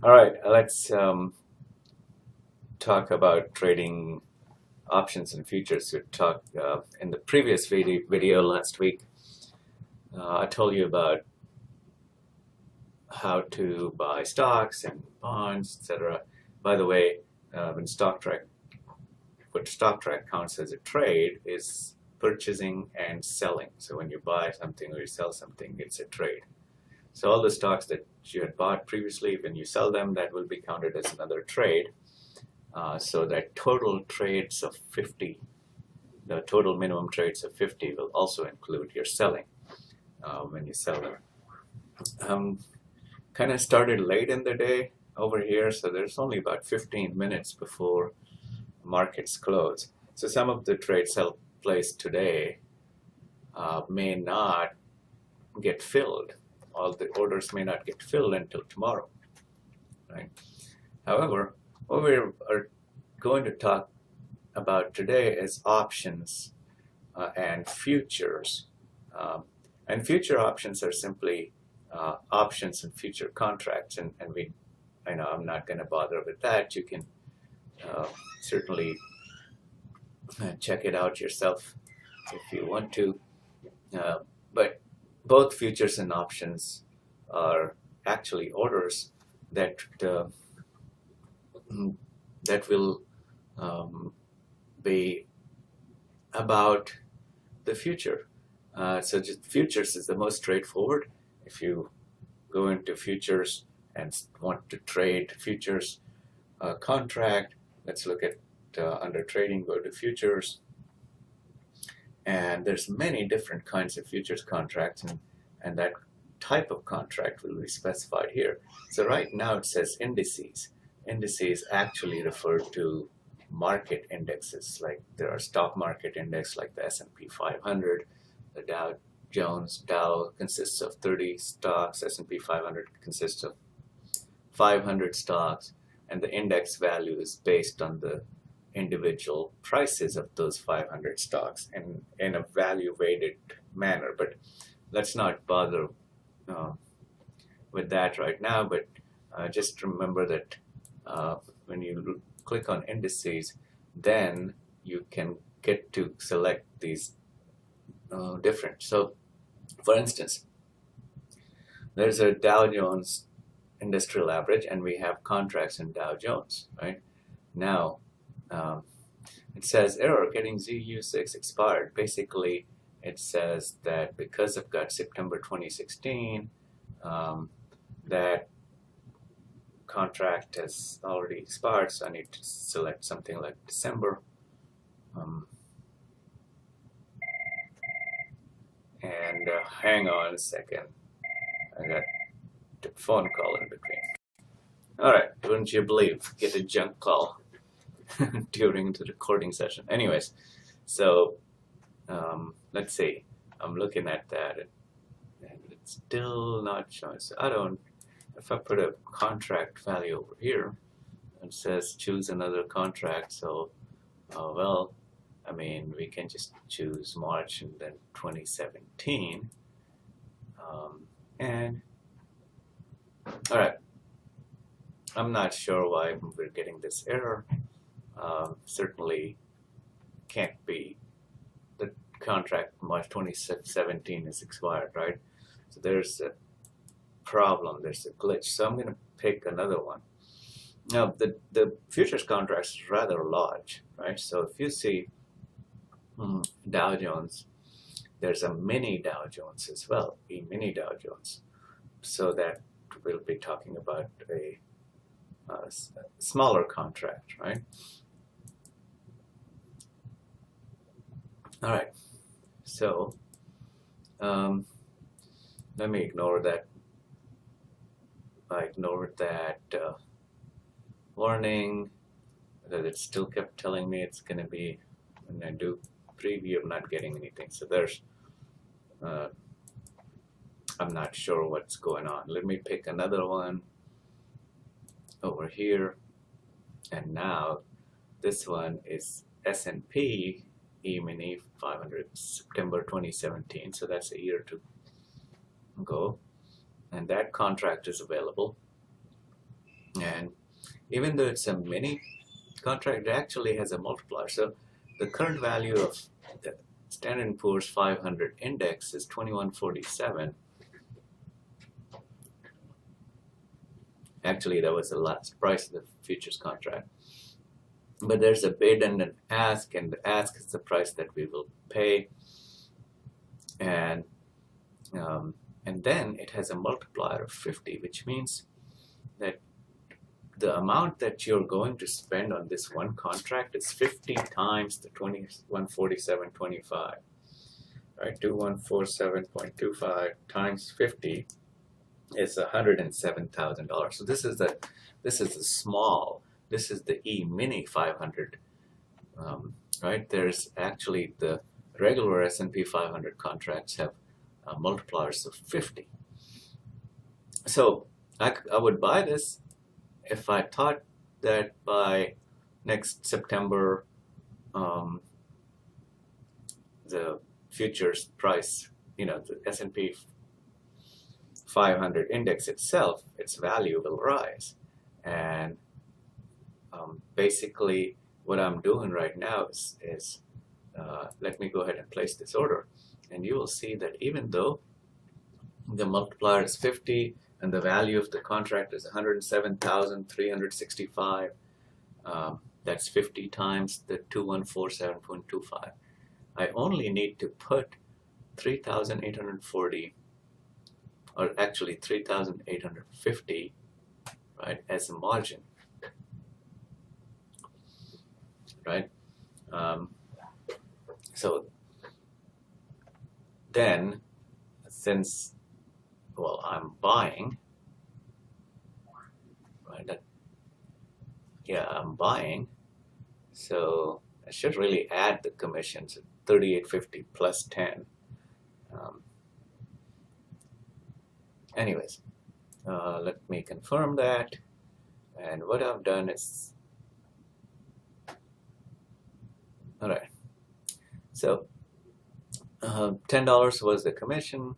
All right, let's talk about trading options and futures. We talked in the previous video last week. I told you about how to buy stocks and bonds, etc. By the way, when Stocktrak, what Stocktrak counts as a trade is purchasing and selling. So when you buy something or you sell something, it's a trade. So all the stocks that you had bought previously, when you sell them, that will be counted as another trade. So that total trades of 50, the total minimum trades of 50 will also include your selling when you sell them. Kind of started late in the day over here, so there's only about 15 minutes before markets close. So some of the trades sell place today may not get filled. All the orders may not get filled until tomorrow, right? However, what we are going to talk about today is options and futures. And future options are simply options and future contracts. And I know I'm not going to bother with that. You can certainly check it out yourself if you want to. But both futures and options are actually orders that that will be about the future. So just futures is the most straightforward. If you go into futures and want to trade futures contract, let's look at under trading, go to futures. And there's many different kinds of futures contracts, and that type of contract will be specified here. So right now it says indices. Indices actually refer to market indexes, like there are stock market index like the S&P 500, the Dow consists of 30 stocks, S&P 500 consists of 500 stocks, and the index value is based on the individual prices of those 500 stocks and in a value weighted manner. But let's not bother with that right now, but just remember that when you click on indices, then you can get to select these different. So for instance, there's a Dow Jones Industrial Average, and we have contracts in Dow Jones, right? Now, it says error, getting ZU6 expired. Basically, it says that because I've got September 2016, that contract has already expired, so I need to select something like December. And hang on a second, I got a phone call in between. All right, wouldn't you believe, get a junk call during the recording session. Anyways, so let's see, I'm looking at that and it's still not showing. So I don't, if I put a contract value over here, it says choose another contract. So, well, I mean, we can just choose March and then 2017. And all right, I'm not sure why we're getting this error. Certainly can't be the contract March 2017 is expired, right? So there's a problem, there's a glitch. So I'm going to pick another one. Now the futures contract is rather large, right? So if you see Dow Jones, there's a mini Dow Jones as well, a mini Dow Jones. So that we'll be talking about a smaller contract, right? All right, so let me ignore that. I ignored that warning that it still kept telling me it's going to be, when I do preview, I'm not getting anything. So there's, I'm not sure what's going on. Let me pick another one over here. And now this one is S&P E-mini 500 September 2017. So that's a year to go. And that contract is available. even though it's a mini contract, it actually has a multiplier. So the current value of the Standard & Poor's 500 index is 2147. Actually, that was the last price of the futures contract. But there's a bid and an ask, and the ask is the price that we will pay. And then it has a multiplier of 50, which means that the amount that you're going to spend on this one contract is 50 times the 2147.25, right? 2147.25 times 50 is $107,000. So this is the small. This is the E mini 500, right? There's actually the regular S&P 500 contracts have multipliers of 50. So I would buy this if I thought that by next September the futures price, the S&P 500 index itself, its value will rise. And basically what I'm doing right now is let me go ahead and place this order, and you will see that even though the multiplier is 50 and the value of the contract is 107,365, that's 50 times the 2147.25. I only need to put 3,840, or actually 3,850, right, as a margin, right? So then, since, well, I'm buying, right? I'm buying, so I should really add the commissions, 38.50 plus 10. Anyways, let me confirm that. And what I've done is, all right. So $10 was the commission.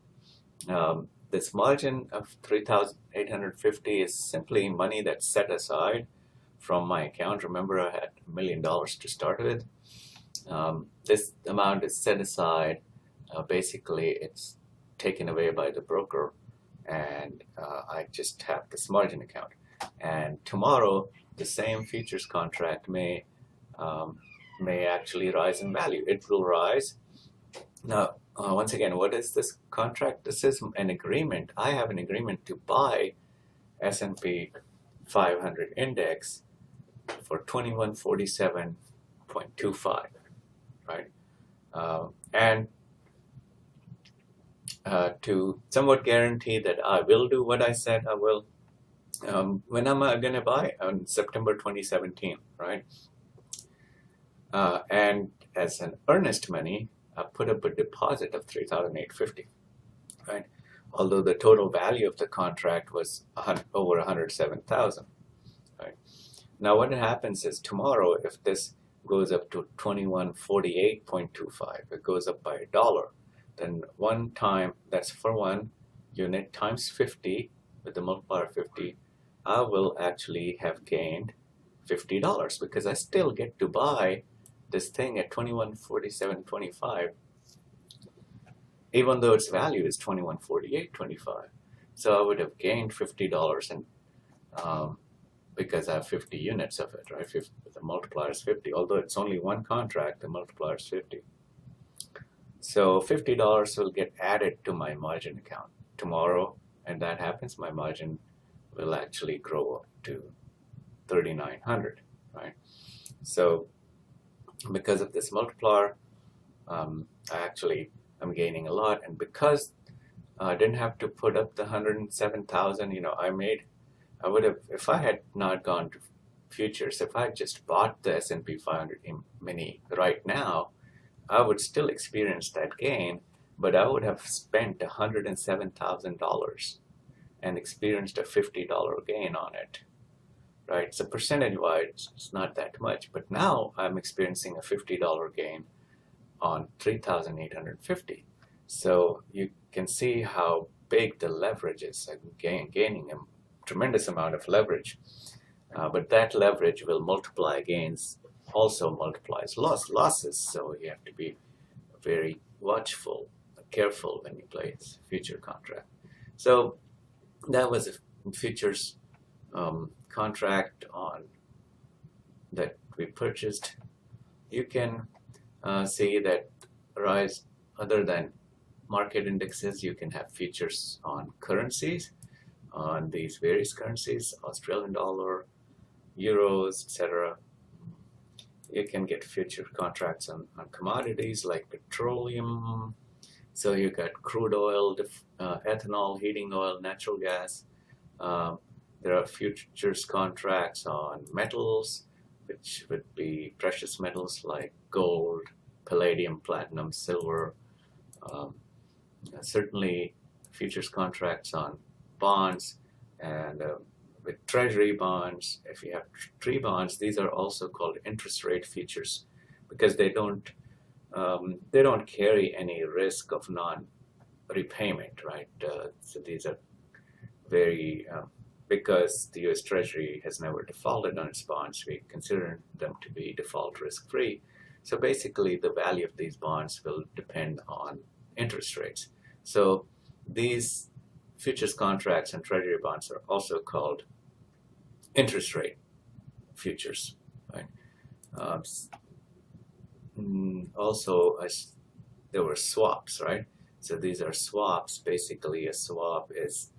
This margin of 3,850 is simply money that's set aside from my account. Remember, I had $1 million to start with. This amount is set aside. Basically, it's taken away by the broker, and I just have this margin account. And tomorrow, the same futures contract may actually rise in value. It will rise. Now, once again, what is this contract? This is an agreement. I have an agreement to buy S&P 500 index for 2147.25, right? And to somewhat guarantee that I will do what I said I will, when am I going to buy? On September 2017, right? And as an earnest money, I put up a deposit of 3,850, right? Although the total value of the contract was over 107,000, right? Now what happens is tomorrow, if this goes up to 2148.25, it goes up by $1, then one time, that's for one unit times 50 with the multiplier 50, I will actually have gained $50 because I still get to buy this thing at 2147.25, even though its value is 2148.25. So I would have gained $50, and because I have 50 units of it, right? The multiplier is 50. Although it's only one contract, the multiplier is 50. So $50 will get added to my margin account tomorrow, and that happens, my margin will actually grow up to 3,900, right? So because of this multiplier, I'm gaining a lot, and because I didn't have to put up the 107,000, I would have, if I had not gone to futures, if I had just bought the S&P 500 mini right now, I would still experience that gain, but I would have spent $107,000 and experienced a $50 gain on it, right? So percentage-wise, it's not that much, but now I'm experiencing a $50 gain on 3,850. So you can see how big the leverage is. I'm gaining a tremendous amount of leverage. but that leverage will multiply gains, also multiplies losses. So you have to be very watchful, careful when you play future contract. So that was a futures contract on that we purchased. You can see that rise other than market indexes. You can have futures on currencies, on these various currencies, Australian dollar, euros, etc. You can get future contracts on commodities like petroleum. So you got crude oil, ethanol, heating oil, natural gas. There are futures contracts on metals, which would be precious metals like gold, palladium, platinum, silver. Certainly futures contracts on bonds, and with treasury bonds. If you have tree bonds, these are also called interest rate futures because they don't carry any risk of non-repayment, right? So these are very because the U.S. Treasury has never defaulted on its bonds, we consider them to be default risk-free. So basically, the value of these bonds will depend on interest rates. So these futures contracts and treasury bonds are also called interest rate futures, right? Also, there were swaps, right? So these are swaps. Basically, a swap is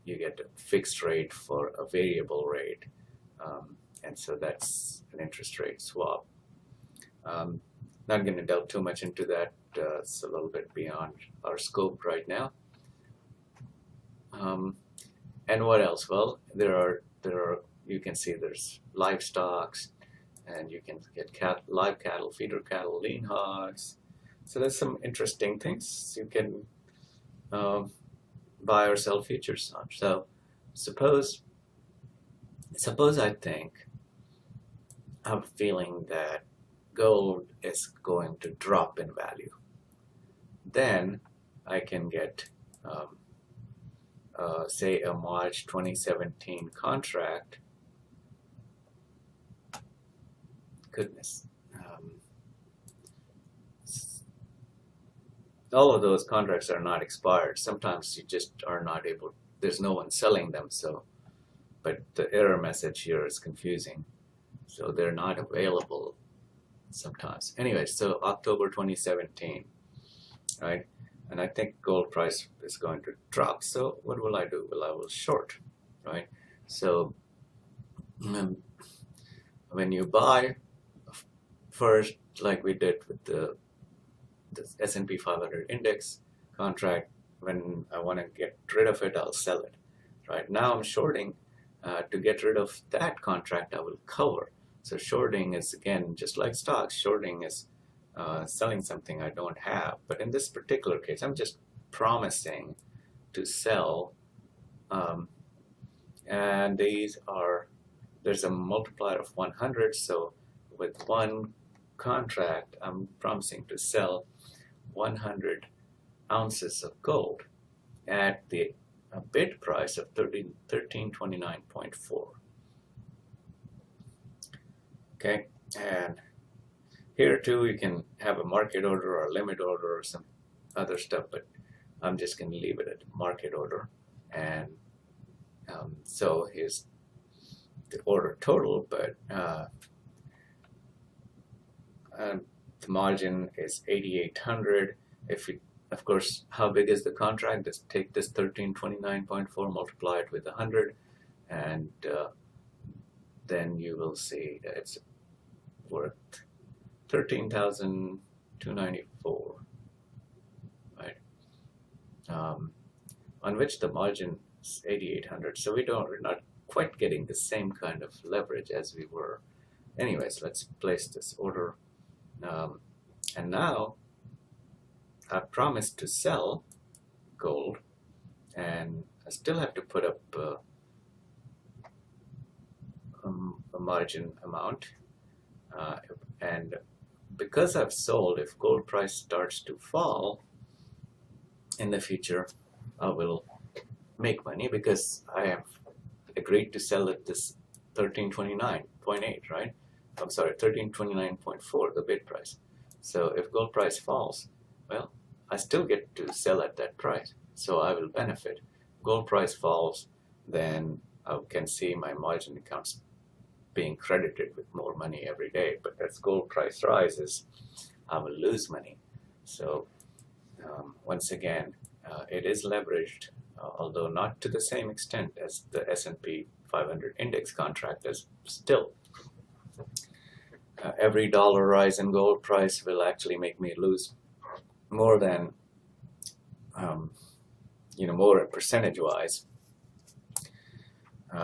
you get a fixed rate for a variable rate, and so that's an interest rate swap. Not going to delve too much into that. It's a little bit beyond our scope right now. And what else? Well, there are you can see there's livestock, and you can get live cattle, feeder cattle, lean hogs. So there's some interesting things you can buy or sell futures on. So suppose I think I'm feeling that gold is going to drop in value. Then I can get say a March 2017 contract. Goodness. All of those contracts are not expired. Sometimes you just are not able, there's no one selling them, so, but the error message here is confusing. So they're not available sometimes. Anyway, so October 2017, right? And I think gold price is going to drop. So what will I do? Well, I will short, right? So when you buy first, like we did with the S&P 500 index contract, when I want to get rid of it, I'll sell it. Right now I'm shorting. To get rid of that contract, I will cover. So shorting is, again, just like stocks, shorting is selling something I don't have. But in this particular case, I'm just promising to sell. And there's a multiplier of 100. So with one contract, I'm promising to sell 100 ounces of gold at the bid price of 1329.4. Okay, and here too you can have a market order or a limit order or some other stuff, but I'm just going to leave it at market order. And so here's the order total, but the margin is 8,800. If you, of course, how big is the contract? Just take this 1329.4, multiply it with 100, and then you will see that it's worth 13,294, right? On which the margin is 8,800. So we're not quite getting the same kind of leverage as we were. Anyways, let's place this order. And now I promised to sell gold, and I still have to put up a margin amount. And because I've sold, if gold price starts to fall in the future, I will make money because I have agreed to sell at this 1329.8, right? I'm sorry, 1329.4, the bid price. So if gold price falls, well, I still get to sell at that price, so I will benefit. Gold price falls, then I can see my margin accounts being credited with more money every day. But as gold price rises, I will lose money. So once again, it is leveraged, although not to the same extent as the S&P 500 index contract. Is still every dollar rise in gold price will actually make me lose more than more percentage-wise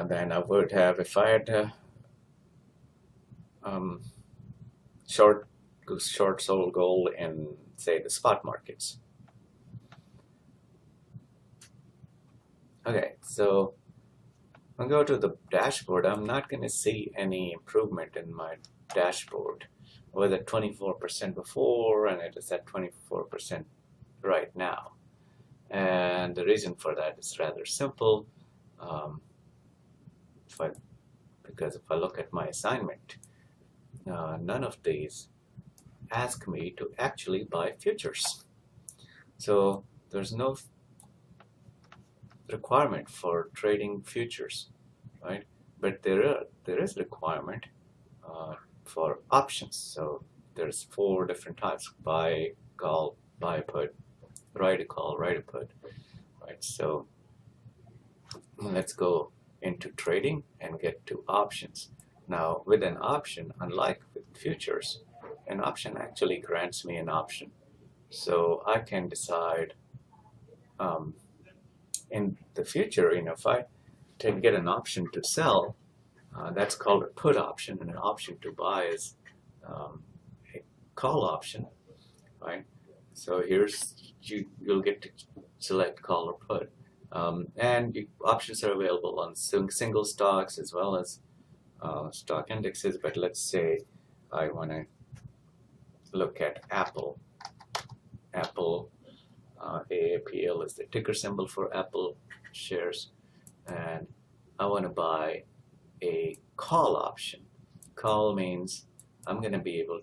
than I would have if I had short sold gold in, say, the spot markets. Okay, so I'll go to the dashboard. I'm not going to see any improvement in my dashboard. I was at 24% before, and it is at 24% right now. And the reason for that is rather simple. Because if I look at my assignment, none of these ask me to actually buy futures. So there's no requirement for trading futures, right? But there is requirement for options. So there's 4 different types: buy, call, buy, put, write a call, write a put, right? So let's go into trading and get to options. Now, with an option, unlike with futures, an option actually grants me an option. So I can decide in the future, if I get an option to sell, that's called a put option, and an option to buy is a call option, right? So you'll get to select call or put. And options are available on single stocks as well as stock indexes. But let's say I want to look at Apple. AAPL is the ticker symbol for Apple shares, and I want to buy a call option. Call means I'm going to be able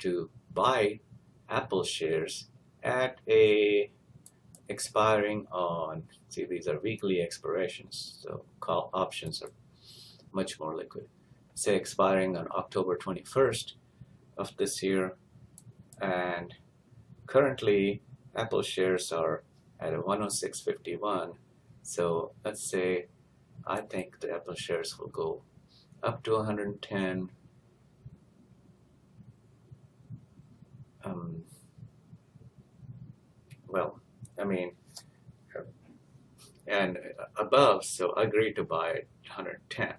to buy Apple shares at expiring on, see, these are weekly expirations, so call options are much more liquid. Say expiring on October 21st of this year, and currently Apple shares are at 106.51. So let's say I think the Apple shares will go up to 110. And above, so I agree to buy at 110,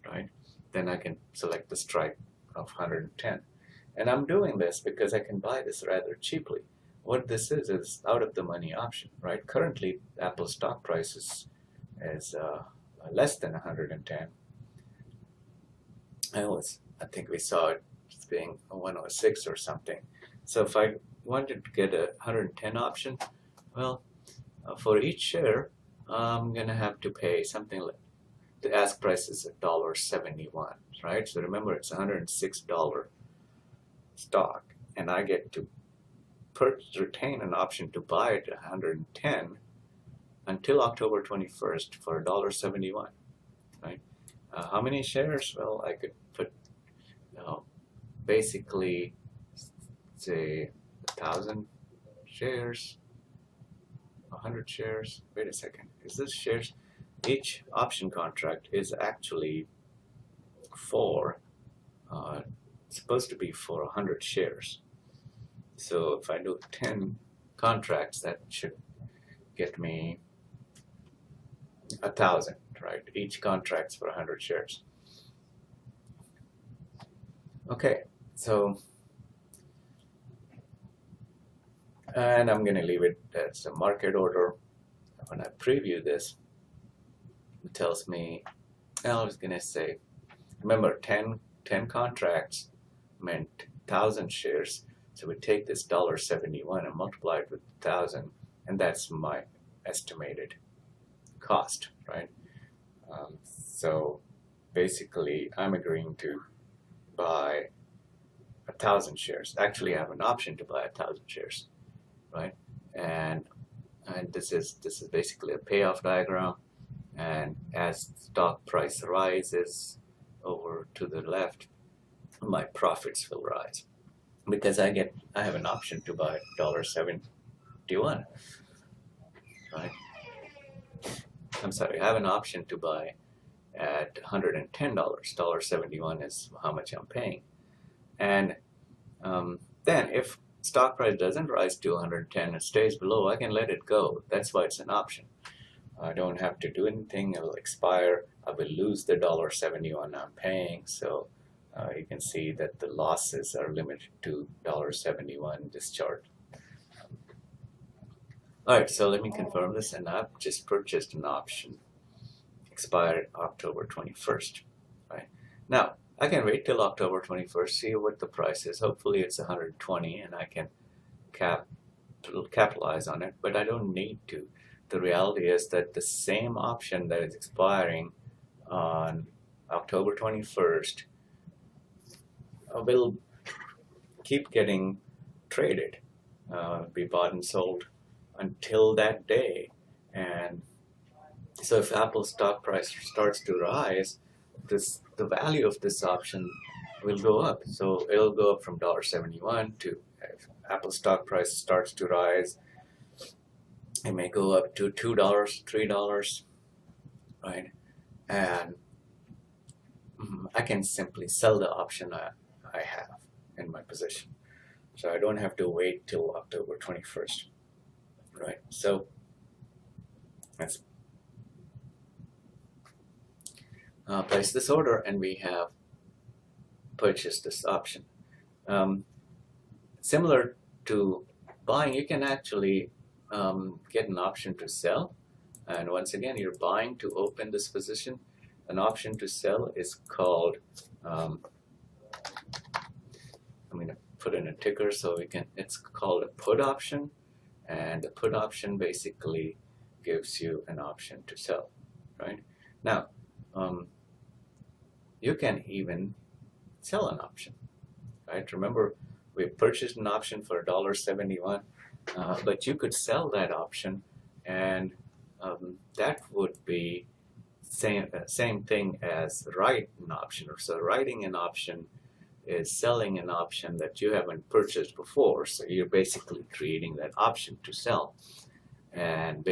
right? Then I can select the strike of 110. And I'm doing this because I can buy this rather cheaply. What this is out of the money option, right? Currently, Apple stock price is less than 110. I think we saw it being 106 or something. So if I wanted to get a 110 option, well, for each share, I'm going to have to pay something like, the ask price is $1.71, right? So remember, it's $106 stock, and I get to retain an option to buy it at 110 until October 21st for $1.71, right? How many shares? Well, I could put basically, say, 1,000 shares, 100 shares. Wait a second, is this shares? Each option contract is actually supposed to be for 100 shares. So if I do 10 contracts, that should get me 1,000, right? Each contract's for 100 shares. Okay, so, and I'm going to leave it as a market order. When I preview this, it tells me, I was going to say, remember, 10 contracts meant 1,000 shares. So we take this $1.71 and multiply it with 1,000, and that's my estimated cost, right? So basically, I'm agreeing to buy 1,000 shares. Actually, I have an option to buy 1,000 shares, right? And this is basically a payoff diagram. And as stock price rises over to the left, my profits will rise because I have an option to buy $1.71, right? I'm sorry, I have an option to buy at $110. $1.71 is how much I'm paying. And then if stock price doesn't rise to 110 and stays below, I can let it go. That's why it's an option. I don't have to do anything. It'll expire. I will lose the $1.71 I'm paying. So you can see that the losses are limited to $1.71 in this chart. All right, so let me confirm this, and I've just purchased an option, expired October 21st. Right now, I can wait till October 21st, see what the price is. Hopefully, it's 120, and I can capitalize on it. But I don't need to. The reality is that the same option that is expiring on October 21st will keep getting traded, be bought and sold until that day. And so if Apple's stock price starts to rise, the value of this option will go up. So it'll go up from $1.71 to, if Apple stock price starts to rise, it may go up to $2, $3, right? And I can simply sell the option I have in my position. So I don't have to wait till October 21st, right? So let's place this order, and we have purchased this option. Similar to buying, you can actually get an option to sell. And once again, you're buying to open this position. An option to sell is called, I'm going to put in a ticker so we can, it's called a put option. And the put option basically gives you an option to sell, right? Now, you can even sell an option, right? Remember, we purchased an option for $1.71, but you could sell that option, and that would be same thing as write an option. So writing an option is selling an option that you haven't purchased before. So you're basically creating that option to sell, and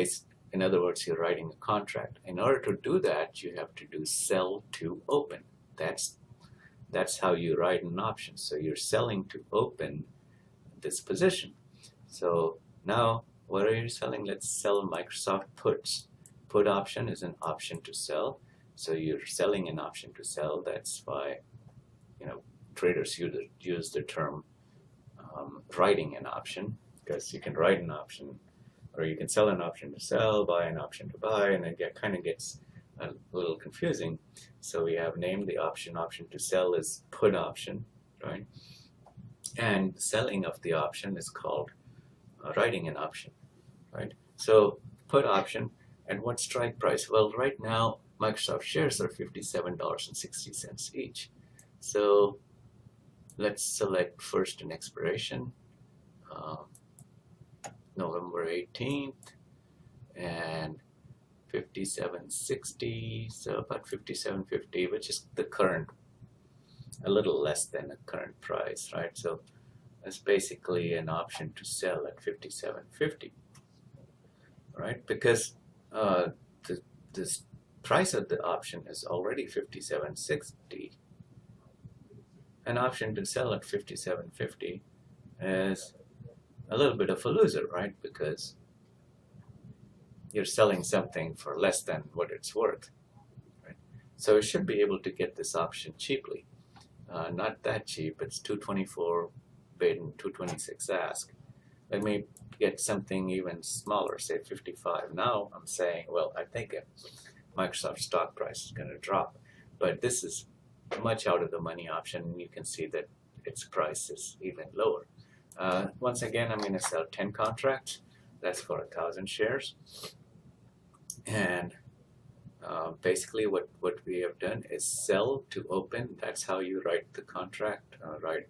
in other words, you're writing a contract. In order to do that, you have to do sell to open. That's how you write an option. So you're selling to open this position. So now, what are you selling? Let's sell Microsoft puts. Put option is an option to sell. So you're selling an option to sell. That's why, traders use the term writing an option, because you can write an option, or you can sell an option to sell, buy an option to buy, and it kind of gets a little confusing. So we have named the option to sell is put option, right? And selling of the option is called writing an option, right? So put option, and what strike price? Well, right now Microsoft shares are $57.60 each. So let's select first an expiration, November 18th, and 57.60, so about 57.50, which is the current, a little less than the current price, right? So that's basically an option to sell at 57.50, right? Because this price of the option is already 57.60. An option to sell at 57.50 is a little bit of a loser, right? Because you're selling something for less than what it's worth, right? So you should be able to get this option cheaply. Not that cheap. It's $224 bid and $226 ask. Let me get something even smaller, say 55. Now I'm saying, well, I think Microsoft stock price is going to drop, but this is much out of the money option, and you can see that its price is even lower. Once again, I'm going to sell 10 contracts. That's for 1,000 shares. And basically what we have done is sell to open. That's how you write the contract, right?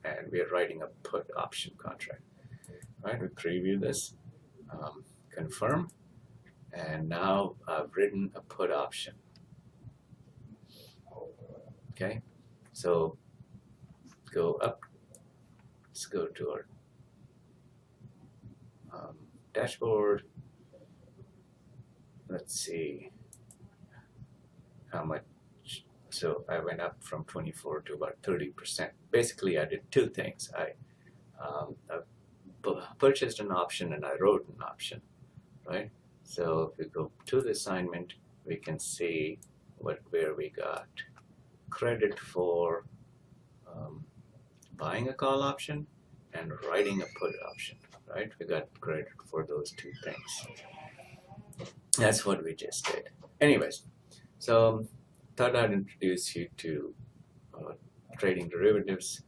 And we are writing a put option contract, right? We preview this, confirm, and now I've written a put option. Okay, so go up. Let's go to our dashboard. Let's see how much. So I went up from 24 to about 30%. Basically, I did two things. I purchased an option and I wrote an option, right? So if we go to the assignment, we can see where we got credit for buying a call option and writing a put option, right? We got credit for those two things. That's what we just did. Anyways, so thought I'd introduce you to trading derivatives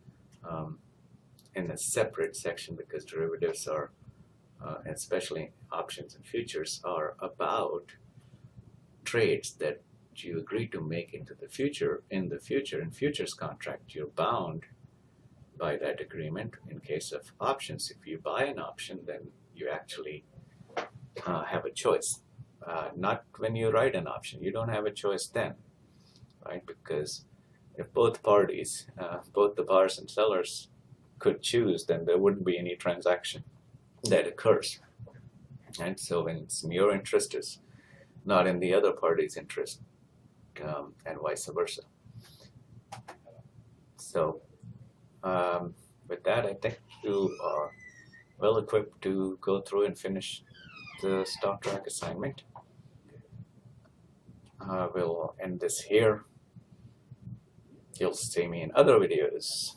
in a separate section, because derivatives are, especially options and futures, are about trades that you agree to make into the future. In futures contract, you're bound by that agreement. In case of options, if you buy an option, then you actually have a choice. Not when you write an option, you don't have a choice then, right? Because if both parties, both the buyers and sellers, could choose, then there wouldn't be any transaction that occurs. And so when it's in your interest, is not in the other party's interest, and vice versa. So with that, I think you are well equipped to go through and finish the Stocktrak assignment. We'll end this here. You'll see me in other videos.